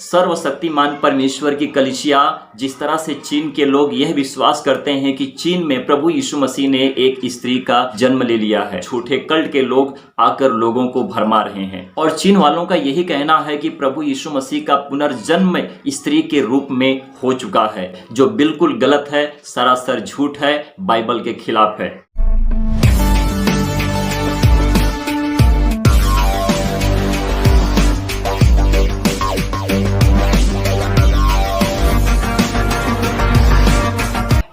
सर्वशक्तिमान परमेश्वर की कलीसिया, जिस तरह से चीन के लोग यह विश्वास करते हैं कि चीन में प्रभु यीशु मसीह ने एक स्त्री का जन्म ले लिया है, झूठे कल्ट के लोग आकर लोगों को भरमा रहे हैं। और चीन वालों का यही कहना है कि प्रभु यीशु मसीह का पुनर्जन्म स्त्री के रूप में हो चुका है, जो बिल्कुल गलत है, सरासर झूठ है, बाइबल के खिलाफ है।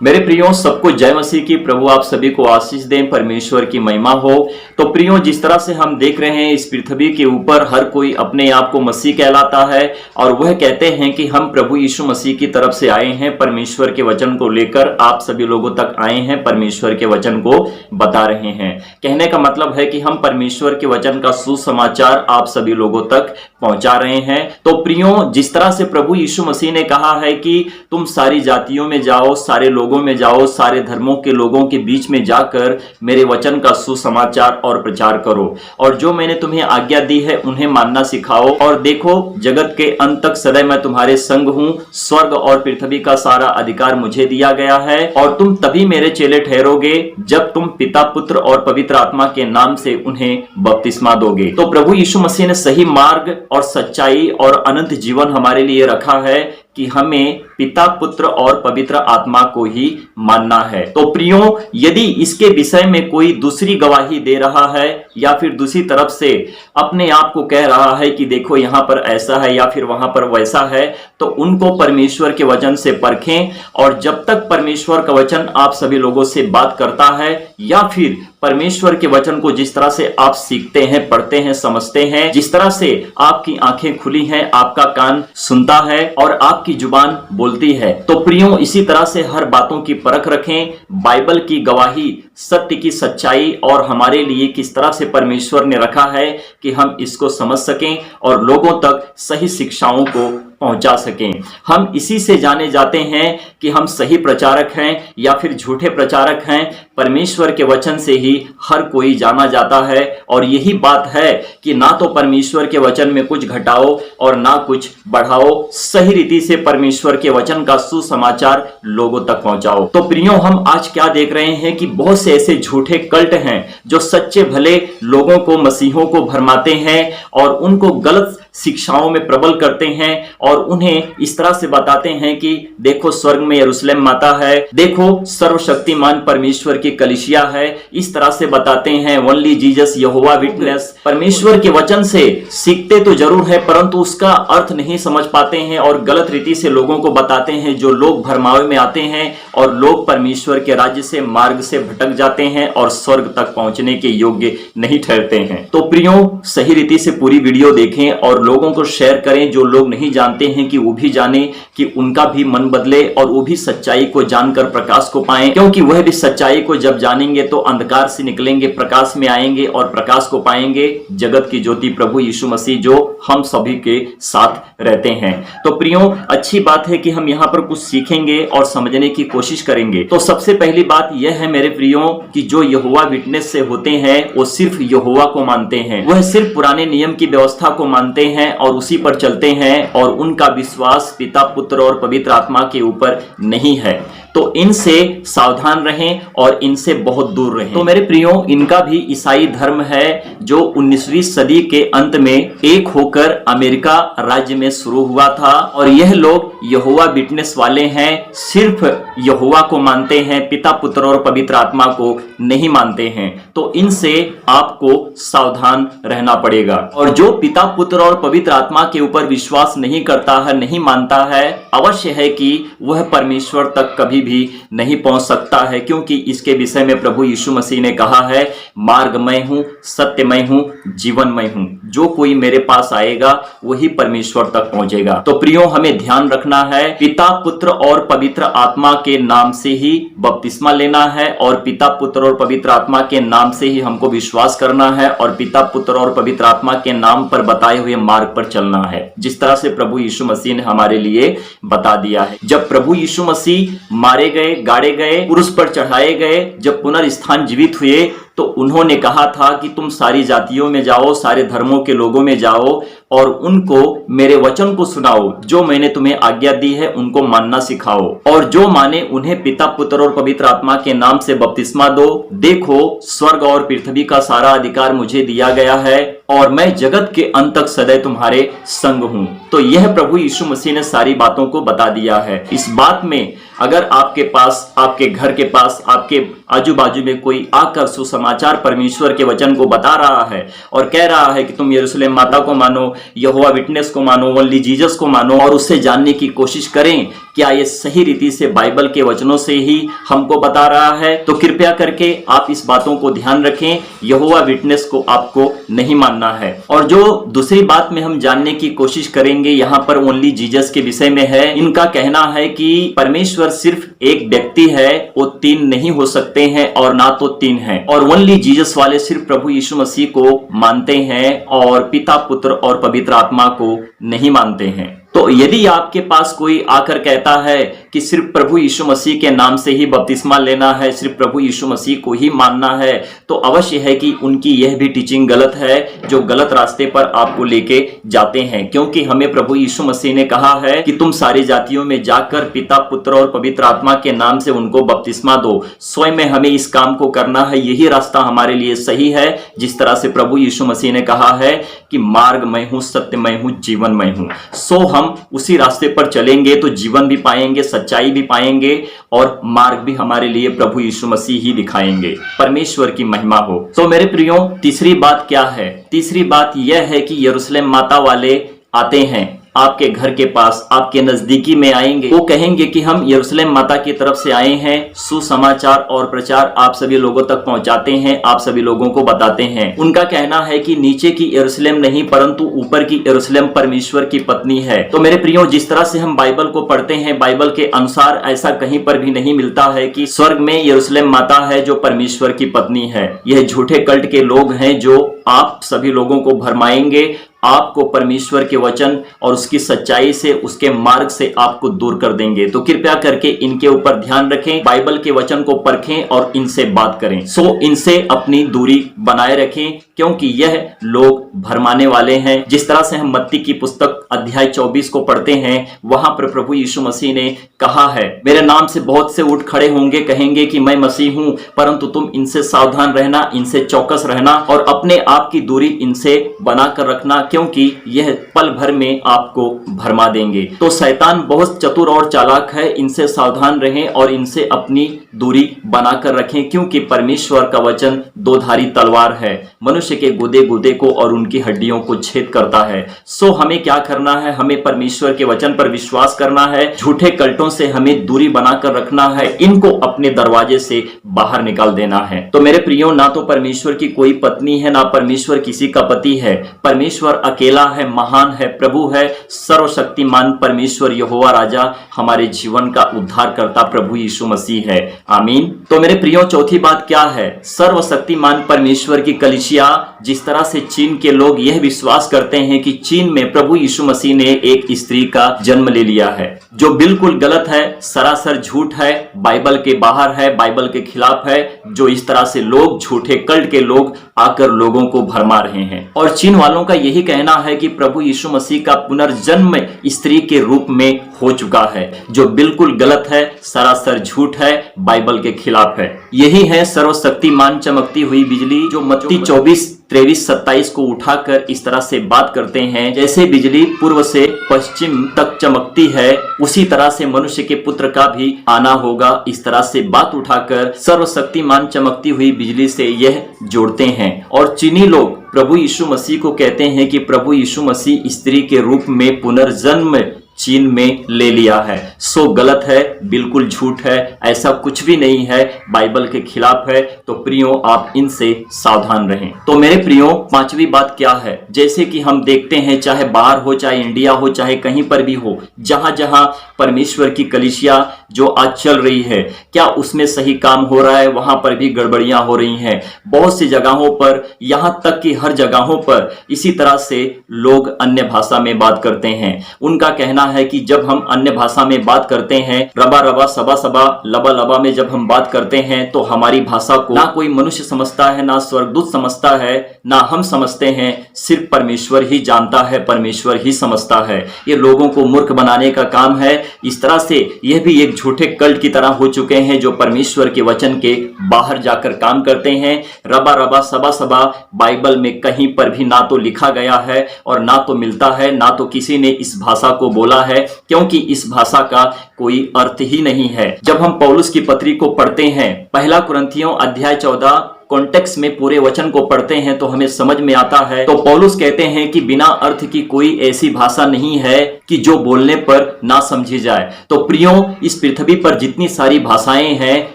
मेरे प्रियो, सबको जय मसीह की। प्रभु आप सभी को आशीष दें, परमेश्वर की महिमा हो। तो प्रियो, जिस तरह से हम देख रहे हैं इस पृथ्वी के ऊपर हर कोई अपने आप को मसीह कहलाता है और वह कहते हैं कि हम प्रभु यीशु मसीह की तरफ से आए हैं, परमेश्वर के वचन को लेकर आप सभी लोगों तक आए हैं, परमेश्वर के वचन को बता रहे हैं। कहने का मतलब है कि हम परमेश्वर के वचन का सुसमाचार आप सभी लोगों तक पहुंचा रहे हैं। तो प्रियो, जिस तरह से प्रभु यीशु मसीह ने कहा है कि तुम सारी जातियों में जाओ, सारे लोगों में जाओ, सारे धर्मों के लोगों के बीच में जाकर मेरे वचन का सुसमाचार और प्रचार करो, और जो मैंने तुम्हें आज्ञा दी है उन्हें मानना सिखाओ, और देखो जगत के अंत तक सदैव मैं तुम्हारे संग हूं। स्वर्ग और पृथ्वी का सारा अधिकार मुझे दिया गया है, और तुम तभी मेरे चेले ठहरोगे जब तुम पिता, पुत्र और पवित्र आत्मा के नाम से उन्हें बपतिस्मा दोगे। तो प्रभु यीशु मसीह ने सही मार्ग और सच्चाई और अनंत जीवन हमारे लिए रखा है कि हमें पिता, पुत्र और पवित्र आत्मा को ही मानना है। तो प्रियो, यदि इसके विषय में कोई दूसरी गवाही दे रहा है या फिर दूसरी तरफ से अपने आप को कह रहा है कि देखो यहाँ पर ऐसा है या फिर वहां पर वैसा है, तो उनको परमेश्वर के वचन से परखें। और जब तक परमेश्वर का वचन आप सभी लोगों से बात करता है या फिर परमेश्वर के वचन को जिस तरह से आप सीखते हैं, पढ़ते हैं, समझते हैं, जिस तरह से आपकी आंखें खुली हैं, आपका कान सुनता है और आपकी जुबान बोलती है, तो प्रियो इसी तरह से हर बातों की परख रखें। बाइबल की गवाही, सत्य की सच्चाई और हमारे लिए किस तरह से परमेश्वर ने रखा है कि हम इसको समझ सकें और लोगों तक सही शिक्षाओं को पहुंचा सकें। हम इसी से जाने जाते हैं कि हम सही प्रचारक हैं या फिर झूठे प्रचारक हैं। परमेश्वर के वचन से ही हर कोई जाना जाता है, और यही बात है कि ना तो परमेश्वर के वचन में कुछ घटाओ और ना कुछ बढ़ाओ, सही रीति से परमेश्वर के वचन का सुसमाचार लोगों तक पहुंचाओ। तो प्रियो, हम आज क्या देख रहे हैं कि बहुत से ऐसे झूठे कल्ट हैं जो सच्चे भले लोगों को, मसीहों को भरमाते हैं और उनको गलत शिक्षाओं में प्रबल करते हैं, और उन्हें इस तरह से बताते हैं कि देखो स्वर्ग में यरूशलेम माता है, देखो सर्वशक्तिमान परमेश्वर की कलीसिया है। इस तरह से बताते हैं, ओनली जीसस यहोवा विटनेस। परमेश्वर के वचन से सीखते तो जरूर है, परंतु उसका अर्थ नहीं समझ पाते हैं और गलत रीति से लोगों को बताते हैं, जो लोग भरमावे में आते हैं और लोग परमेश्वर के राज्य से, मार्ग से भटक जाते हैं और स्वर्ग तक पहुंचने के योग्य नहीं ठहरते हैं। तो प्रियो, सही रीति से पूरी वीडियो देखें और लोगों को शेयर करें, जो लोग नहीं जानते हैं कि वो भी जाने, कि उनका भी मन बदले और वो भी सच्चाई को जानकर प्रकाश को पाएं, क्योंकि वह भी सच्चाई को जब जानेंगे तो अंधकार से निकलेंगे, प्रकाश में आएंगे और प्रकाश को पाएंगे, जगत की ज्योति प्रभु यीशु मसीह जो हम सभी के साथ रहते हैं। तो प्रियो, अच्छी बात है कि हम यहाँ पर कुछ सीखेंगे और समझने की कोशिश करेंगे। तो सबसे पहली बात यह है मेरे प्रियो कि जो यहोवा विटनेस से होते हैं वो सिर्फ यहोवा को मानते हैं, वह सिर्फ पुराने नियम की व्यवस्था को मानते हैं और उसी पर चलते हैं, और उनका विश्वास पिता, पुत्र और पवित्र आत्मा के ऊपर नहीं है। तो इनसे सावधान रहें और इनसे बहुत दूर रहें। तो मेरे प्रियो, इनका भी ईसाई धर्म है जो 19वीं सदी के अंत में एक होकर अमेरिका राज्य में शुरू हुआ था, और यह लोग यहोवा विटनेस वाले हैं, सिर्फ यहोवा को मानते हैं, पिता, पुत्र और पवित्र आत्मा को नहीं मानते हैं। तो इनसे आपको सावधान रहना पड़ेगा। और जो पिता, पुत्र और पवित्र आत्मा के ऊपर विश्वास नहीं करता है, नहीं मानता है, अवश्य है कि वह परमेश्वर तक कभी भी नहीं पहुंच सकता है, क्योंकि इसके विषय में प्रभु यीशु मसीह ने कहा है, मार्ग मैं हूं, सत्य मैं हूं, जीवन मैं हूं, जो कोई मेरे पास आएगा वही परमेश्वर तक पहुंचेगा। तो प्रियो, हमें ध्यान रखना है, पिता, पुत्र और पवित्र आत्मा के नाम से ही बपतिस्मा लेना है, और पिता, पुत्र और पवित्र आत्मा के नाम से ही हमको विश्वास करना है, और पिता, पुत्र और पवित्र आत्मा के नाम पर बताए हुए मार्ग पर चलना है, जिस तरह से प्रभु यीशु मसीह ने हमारे लिए बता दिया है। जब प्रभु यीशु मसीह मारे गए, गाड़े गए, क्रूस पर चढ़ाए गए, जब पुनर्स्थान जीवित हुए, तो उन्होंने कहा था कि तुम सारी जातियों में जाओ, सारे धर्मों के लोगों में जाओ और उनको मेरे वचन को सुनाओ, जो मैंने तुम्हें आज्ञा दी है उनको मानना सिखाओ, और जो माने उन्हें पिता पुत्र और पवित्र आत्मा के नाम से बपतिस्मा दो। देखो, स्वर्ग और पृथ्वी का सारा अधिकार मुझे दिया गया है और मैं जगत के अंत तक सदैव तुम्हारे संग हूं। तो यह प्रभु यीशु मसीह ने सारी बातों को बता दिया है। इस बात में अगर आपके पास, आपके घर के पास, आपके आजू बाजू में कोई आकर सुसमाचार परमेश्वर के वचन को बता रहा है और कह रहा है कि तुम यरूशलेम माता को मानो, यहोवा विटनेस को मानो, ओनली जीसस को मानो, और उससे जानने की कोशिश करें क्या ये सही रीति से बाइबल के वचनों से ही हमको बता रहा है, तो कृपया करके आप इस बातों को ध्यान रखें। यहोवा विटनेस को आपको नहीं मानना है। और जो दूसरी बात में हम जानने की कोशिश करेंगे यहाँ पर ओनली जीसस के विषय में है। इनका कहना है कि परमेश्वर सिर्फ एक व्यक्ति है, वो तीन नहीं हो सकते हैं और ना तो तीन है। और ओनली जीसस वाले सिर्फ प्रभु यीशु मसीह को मानते हैं और पिता पुत्र और पवित्र आत्मा को नहीं मानते हैं। तो यदि आपके पास कोई आकर कहता है कि सिर्फ प्रभु यीशु मसीह के नाम से ही बपतिस्मा लेना है, सिर्फ प्रभु यीशु मसीह को ही मानना है, तो अवश्य है कि उनकी यह भी टीचिंग गलत है, जो गलत रास्ते पर आपको लेके जाते हैं। क्योंकि हमें प्रभु यीशु मसीह ने कहा है कि तुम सारी जातियों में जाकर पिता पुत्र और पवित्र आत्मा के नाम से उनको बपतिस्मा दो। स्वयं में हमें इस काम को करना है, यही रास्ता हमारे लिए सही है। जिस तरह से प्रभु यीशु मसीह ने कहा है कि मार्ग मैं हूं, सत्य मैं हूं, जीवन मैं हूं। सो हम उसी रास्ते पर चलेंगे तो जीवन भी पाएंगे, सच्चाई भी पाएंगे और मार्ग भी हमारे लिए प्रभु यीशु मसीह ही दिखाएंगे। परमेश्वर की महिमा हो। तो मेरे प्रियो, तीसरी बात क्या है? तीसरी बात यह है कि यरूशलेम माता वाले आते हैं आपके घर के पास, आपके नजदीकी में आएंगे। वो कहेंगे कि हम यरूशलेम माता की तरफ से आए हैं, सुसमाचार और प्रचार आप सभी लोगों तक पहुंचाते हैं, आप सभी लोगों को बताते हैं। उनका कहना है कि नीचे की यरूशलेम नहीं परंतु ऊपर की यरूशलेम परमेश्वर की पत्नी है। तो मेरे प्रियो, जिस तरह से हम बाइबल को पढ़ते हैं, बाइबल के अनुसार ऐसा कहीं पर भी नहीं मिलता है कि स्वर्ग में यरूशलेम माता है जो परमेश्वर की पत्नी है। यह झूठे कल्ट के लोग हैं जो आप सभी लोगों को भरमाएंगे, आपको परमेश्वर के वचन और उसकी सच्चाई से, उसके मार्ग से आपको दूर कर देंगे। तो कृपया करके इनके ऊपर ध्यान रखें, बाइबल के वचन को परखें और इनसे बात करें। सो इनसे अपनी दूरी बनाए रखें, क्योंकि यह लोग भरमाने वाले हैं। जिस तरह से हम मत्ती की पुस्तक अध्याय 24 को पढ़ते हैं, वहां पर प्रभु यीशु मसीह ने कहा है, मेरे नाम से बहुत से उठ खड़े होंगे, कहेंगे कि मैं मसीह हूं, परंतु तुम इनसे सावधान रहना, इनसे चौकस रहना और अपने आप की दूरी इनसे बनाकर रखना, क्योंकि यह पल भर में आपको भरमा देंगे। तो शैतान बहुत चतुर और चालाक है, इनसे सावधान रहें और इनसे अपनी दूरी बनाकर रखें, क्योंकि परमेश्वर का वचन दो धारी तलवार है, मनुष्य के गुदे गुदे को और उनकी हड्डियों को छेद करता है। सो हमें क्या करना है? हमें परमेश्वर के वचन पर विश्वास करना है, झूठे कल्टों से हमें दूरी बनाकर रखना है, इनको अपने दरवाजे से बाहर निकाल देना है। तो मेरे प्रियो, ना तो परमेश्वर की कोई पत्नी है, ना परमेश्वर किसी का पति है। परमेश्वर अकेला है, महान है, प्रभु है, सर्वशक्तिमान परमेश्वर यहोवा राजा हमारे जीवन का उद्धार करता प्रभु यीशु मसीह है। आमीन। तो मेरे प्रियो, चौथी बात क्या है? सर्वशक्तिमान परमेश्वर की कलीसिया, जिस तरह से चीन के लोग यह विश्वास करते हैं कि चीन में प्रभु यीशु मसीह ने एक स्त्री का जन्म ले लिया है, जो बिल्कुल गलत है, सरासर झूठ है, बाइबल के बाहर है, बाइबल के खिलाफ है। जो इस तरह से लोग, झूठे कल्ट के लोग आकर लोगों को भरमा रहे हैं। और चीन वालों का यही कहना है कि प्रभु यीशु मसीह का पुनर्जन्म स्त्री के रूप में हो चुका है, जो बिल्कुल गलत है, सरासर झूठ है, बाइबल के खिलाफ है। यही है सर्वशक्तिमान चमकती हुई बिजली, जो मत्ती 24:23-27 को उठाकर इस तरह से बात करते हैं, जैसे बिजली पूर्व से पश्चिम तक चमकती है, उसी तरह से मनुष्य के पुत्र का भी आना होगा। इस तरह से बात उठाकर सर्वशक्तिमान चमकती हुई बिजली से यह जोड़ते हैं। और चीनी लोग प्रभु यीशु मसीह को कहते हैं कि प्रभु यीशु मसीह स्त्री के रूप में पुनर्जन्म चीन में ले लिया है। सो गलत है, बिल्कुल झूठ है, ऐसा कुछ भी नहीं है, बाइबल के खिलाफ है। तो प्रियो, आप इनसे सावधान रहें। तो मेरे प्रियो, पांचवी बात क्या है? जैसे कि हम देखते हैं, चाहे बाहर हो, चाहे इंडिया हो, चाहे कहीं पर भी हो, जहां जहां परमेश्वर की कलीसिया जो आज चल रही है, क्या उसमें सही काम हो रहा है? वहां पर भी गड़बड़ियां हो रही हैं बहुत सी जगहों पर, यहां तक कि हर जगहों पर इसी तरह से लोग अन्य भाषा में बात करते हैं। उनका कहना है कि जब हम अन्य भाषा में बात करते हैं, रबा रबा सबा सबा लबा लबा में जब हम बात करते हैं, तो हमारी भाषा को ना कोई मनुष्य समझता है, ना स्वर्गदूत समझता है, ना हम समझते हैं। सिर्फ परमेश्वर ही जानता है, परमेश्वर ही समझता है। ये लोगों को मूर्ख बनाने का काम है। इस तरह से यह भी एक झूठे कल्ट की तरह हो चुके हैं, जो परमेश्वर के वचन के बाहर जाकर काम करते हैं। रबा रबा सबा सबा बाइबल में कहीं पर भी ना तो लिखा गया है और ना तो मिलता है, ना तो किसी ने इस भाषा को बोला है, क्योंकि इस भाषा का कोई अर्थ ही नहीं है। जब हम पौलुस की पत्री को पढ़ते हैं, पहला कुरिन्थियों अध्याय 14 कॉन्टेक्स्ट में पूरे वचन को पढ़ते हैं, तो हमें समझ में आता है। तो पौलुस कहते हैं कि बिना अर्थ की कोई ऐसी भाषा नहीं है कि जो बोलने पर ना समझी जाए। तो प्रियो, इस पृथ्वी पर जितनी सारी भाषाएं हैं,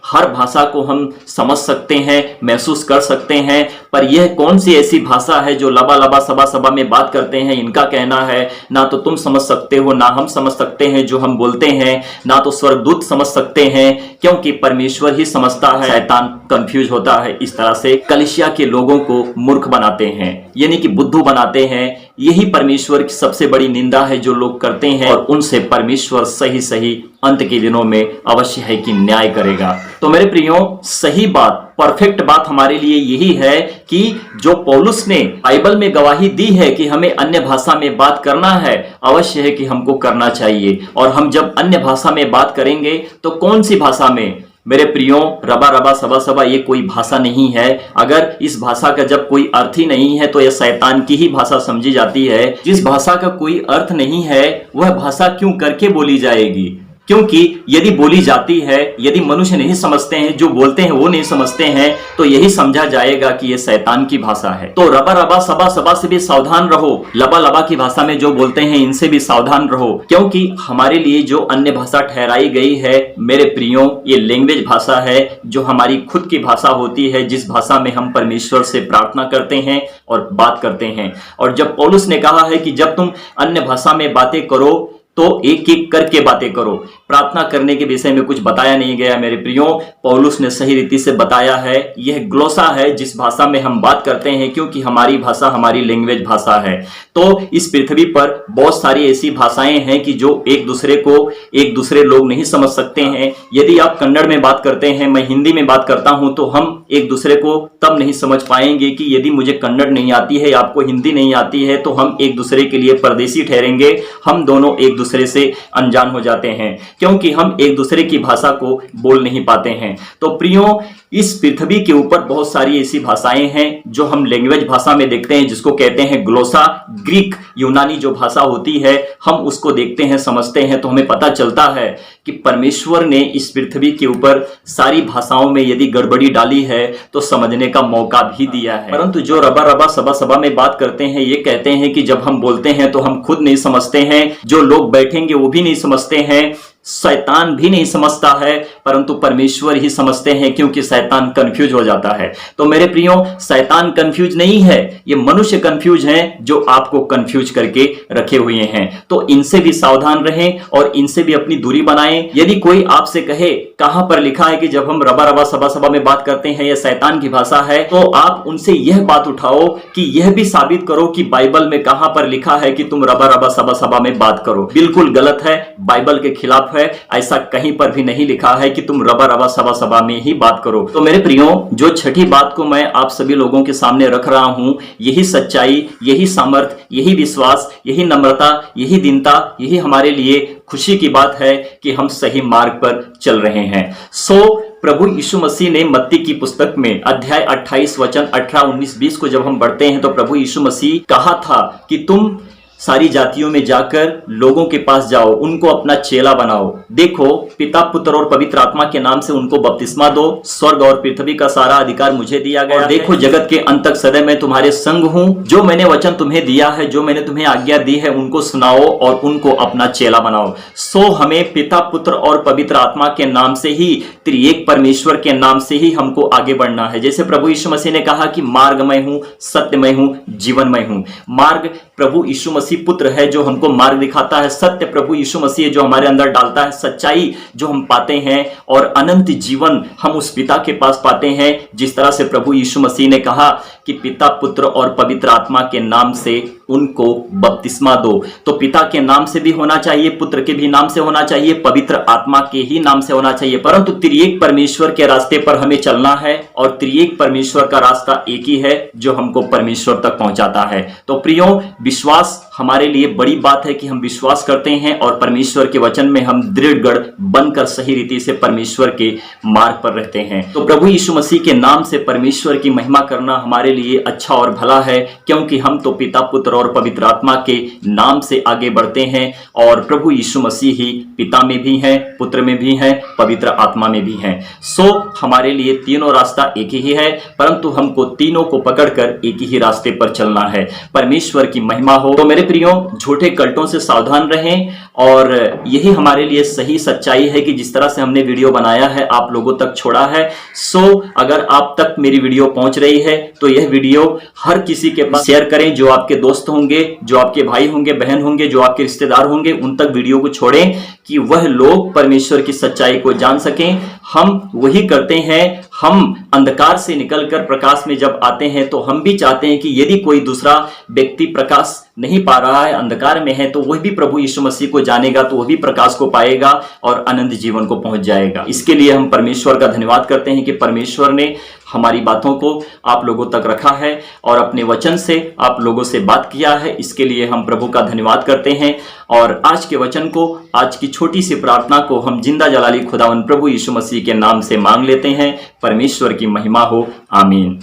हर भाषा को हम समझ सकते हैं, महसूस कर सकते हैं, पर यह कौन सी ऐसी भाषा है जो लबा लबा सबा सबा में बात करते हैं? इनका कहना है ना तो तुम समझ सकते हो, ना हम समझ सकते हैं जो हम बोलते हैं, ना तो स्वर्गदूत समझ सकते हैं, क्योंकि परमेश्वर ही समझता है। शैतान कंफ्यूज होता है, इस तरह से कलीसिया के लोगों को मूर्ख बनाते हैं, यानी कि बुद्धू बनाते हैं। यही परमेश्वर की सबसे बड़ी निंदा है जो लोग करते हैं, और उनसे परमेश्वर सही सही अंत के दिनों में अवश्य है कि न्याय करेगा। तो मेरे प्रियो, सही बात, परफेक्ट बात हमारे लिए यही है कि जो पौलुस ने बाइबल में गवाही दी है कि हमें अन्य भाषा में बात करना है, अवश्य है कि हमको करना चाहिए। और हम जब अन्य भाषा में बात करेंगे तो कौन सी भाषा में? मेरे प्रियो, रबा रबा सबा सबा ये कोई भाषा नहीं है। अगर इस भाषा का जब कोई अर्थ ही नहीं है तो यह शैतान की ही भाषा समझी जाती है। जिस भाषा का कोई अर्थ नहीं है, वह भाषा क्यों करके बोली जाएगी? क्योंकि यदि बोली जाती है, यदि मनुष्य नहीं समझते हैं, जो बोलते हैं वो नहीं समझते हैं, तो यही समझा जाएगा कि यह शैतान की भाषा है। तो रबा रबा सबा सबा से भी सावधान रहो, लबा लबा की भाषा में जो बोलते हैं इनसे भी सावधान रहो, क्योंकि हमारे लिए जो अन्य भाषा ठहराई गई है, मेरे प्रियो, ये लैंग्वेज भाषा है, जो हमारी खुद की भाषा होती है, जिस भाषा में हम परमेश्वर से प्रार्थना करते हैं और बात करते हैं। और जब पौलुस ने कहा है कि जब तुम अन्य भाषा में बातें करो तो एक एक करके बातें करो, प्रार्थना करने के विषय में कुछ बताया नहीं गया। मेरे प्रियो, पौलुस ने सही रीति से बताया है, यह ग्लोसा है जिस भाषा में हम बात करते हैं, क्योंकि हमारी भाषा हमारी लैंग्वेज भाषा है। तो इस पृथ्वी पर बहुत सारी ऐसी भाषाएं हैं कि जो एक दूसरे लोग नहीं समझ सकते हैं। यदि आप कन्नड़ में बात करते हैं, मैं हिंदी में बात करता हूं, तो हम एक दूसरे को तब नहीं समझ पाएंगे कि यदि मुझे कन्नड़ नहीं आती है, आपको हिंदी नहीं आती है, तो हम एक दूसरे के लिए परदेसी ठहरेंगे। हम दोनों एक दूसरे से अनजान हो जाते हैं, क्योंकि हम एक दूसरे की भाषा को बोल नहीं पाते हैं। तो प्रियो, इस पृथ्वी के ऊपर बहुत सारी ऐसी भाषाएं हैं जो हम लैंग्वेज भाषा में देखते हैं, जिसको कहते हैं ग्लोसा। ग्रीक यूनानी जो भाषा होती है, हम उसको देखते हैं, समझते हैं, तो हमें पता चलता है कि परमेश्वर ने इस पृथ्वी के ऊपर सारी भाषाओं में यदि गड़बड़ी डाली है तो समझने का मौका भी दिया है। परंतु जो रबा रबा सबा सबा में बात करते हैं, ये कहते हैं कि जब हम बोलते हैं तो हम खुद नहीं समझते हैं, जो लोग बैठेंगे वो भी नहीं समझते हैं, शैतान भी नहीं समझता है, परंतु परमेश्वर ही समझते हैं, क्योंकि शैतान कंफ्यूज हो जाता है। तो मेरे प्रियो, शैतान कंफ्यूज नहीं है, ये मनुष्य कंफ्यूज हैं जो आपको कंफ्यूज करके रखे हुए हैं। तो इनसे भी सावधान रहें और इनसे भी अपनी दूरी बनाएं। यदि कोई आपसे कहे कहां पर लिखा है कि जब हम रबा रबा सबा सबा में बात करते हैं यह शैतान की भाषा है, तो आप उनसे यह बात उठाओ कि यह भी साबित करो कि बाइबल में कहां पर लिखा है कि तुम रबा रबा सबा सबा में बात करो। बिल्कुल गलत है, बाइबल के खिलाफ है। ऐसा कहीं पर भी नहीं लिखा है कि तुम रबा रबा सबा सबा में ही बात करो। तो मेरे प्रियो, जो छठी बात को मैं आप सभी लोगों के सामने रख रहा हूं, यही सच्चाई, यही सामर्थ, यही विश्वास, यही नम्रता, यही दीनता, यही हमारे लिए खुशी की बात है कि हम सही मार्ग पर चल रहे हैं। प्रभु यीशु मसीह ने मत्ती की पुस्तक में अध्याय 28 वचन 18, 19, 20 को जब हम पढ़ते हैं, तो प्रभु यीशु मसीह कहा था कि तुम सारी जातियों में जाकर लोगों के पास जाओ, उनको अपना चेला बनाओ। देखो, पिता, पुत्र और पवित्र आत्मा के नाम से उनको बपतिस्मा दो। स्वर्ग और पृथ्वी का सारा अधिकार मुझे दिया गया। देखो, जगत के अंत तक सदैव मैं तुम्हारे संग हूं। जो मैंने वचन तुम्हें दिया है, जो मैंने तुम्हें आज्ञा दी है, उनको सुनाओ और उनको अपना चेला बनाओ। हमें पिता, पुत्र और पवित्र आत्मा के नाम से ही, त्रिएक परमेश्वर के नाम से ही हमको आगे बढ़ना है। जैसे प्रभु यीशु मसीह ने कहा कि मार्ग मैं हूं, सत्य मैं हूं, जीवन मैं हूं। मार्ग प्रभु यीशु मसीह पुत्र है जो हमको मार्ग दिखाता है, सत्य प्रभु यीशु मसीह है जो हमारे अंदर डालता है, सच्चाई जो हम पाते हैं और अनंत जीवन हम उस पिता के पास पाते हैं। जिस तरह से प्रभु यीशु मसीह ने कहा कि पिता, पुत्र और पवित्र आत्मा के नाम से उनको बपतिस्मा दो। तो पिता के नाम से भी होना चाहिए, पुत्र के भी नाम से होना चाहिए, पवित्र आत्मा के ही नाम से होना चाहिए। परंतु त्रिएक परमेश्वर के रास्ते पर हमें चलना है और त्रिएक परमेश्वर का रास्ता एक ही है जो हमको परमेश्वर तक पहुंचाता है। तो प्रियो, विश्वास हमारे लिए बड़ी बात है कि हम विश्वास करते हैं और परमेश्वर के वचन में हम दृढ़ बनकर सही रीति से परमेश्वर के मार्ग पर रहते हैं। तो प्रभु यीशु मसीह के नाम से परमेश्वर की महिमा करना हमारे लिए अच्छा और भला है, क्योंकि हम तो पिता, पुत्र और पवित्र आत्मा के नाम से आगे बढ़ते हैं और प्रभु यीशु मसीह ही पिता में भी हैं, पुत्र में भी हैं, पवित्र आत्मा में भी हैं। सो हमारे लिए तीनों रास्ता एक ही है, परंतु हमको तीनों को पकड़कर एक ही रास्ते पर चलना है। परमेश्वर की महिमा हो। तो मेरे प्रियो, झूठे कल्टों से सावधान रहें और यही हमारे लिए सही सच्चाई है कि जिस तरह से हमने वीडियो बनाया है आप लोगों तक छोड़ा है। सो अगर आप तक मेरी वीडियो पहुंच रही है तो यह वीडियो हर किसी के पास शेयर करें, जो आपके दोस्त होंगे, जो आपके भाई होंगे, बहन होंगे, जो आपके रिश्तेदार होंगे, उन तक वीडियो को छोड़ें कि वह लोग परमेश्वर की सच्चाई को जान सकें। हम वही करते हैं, हम अंधकार से निकलकर प्रकाश में जब आते हैं तो हम भी चाहते हैं कि यदि कोई दूसरा व्यक्ति प्रकाश नहीं पा रहा है, अंधकार में है, तो वह भी प्रभु यीशु मसीह को जानेगा, तो वह भी प्रकाश को पाएगा और अनंत जीवन को पहुंच जाएगा। इसके लिए हम परमेश्वर का धन्यवाद करते हैं कि परमेश्वर ने हमारी बातों को आप लोगों तक रखा है और अपने वचन से आप लोगों से बात किया है। इसके लिए हम प्रभु का धन्यवाद करते हैं और आज के वचन को, आज की छोटी सी प्रार्थना को हम जिंदा जलाली खुदावंद प्रभु यीशु मसीह के नाम से मांग लेते हैं। परमेश्वर की महिमा हो। आमीन।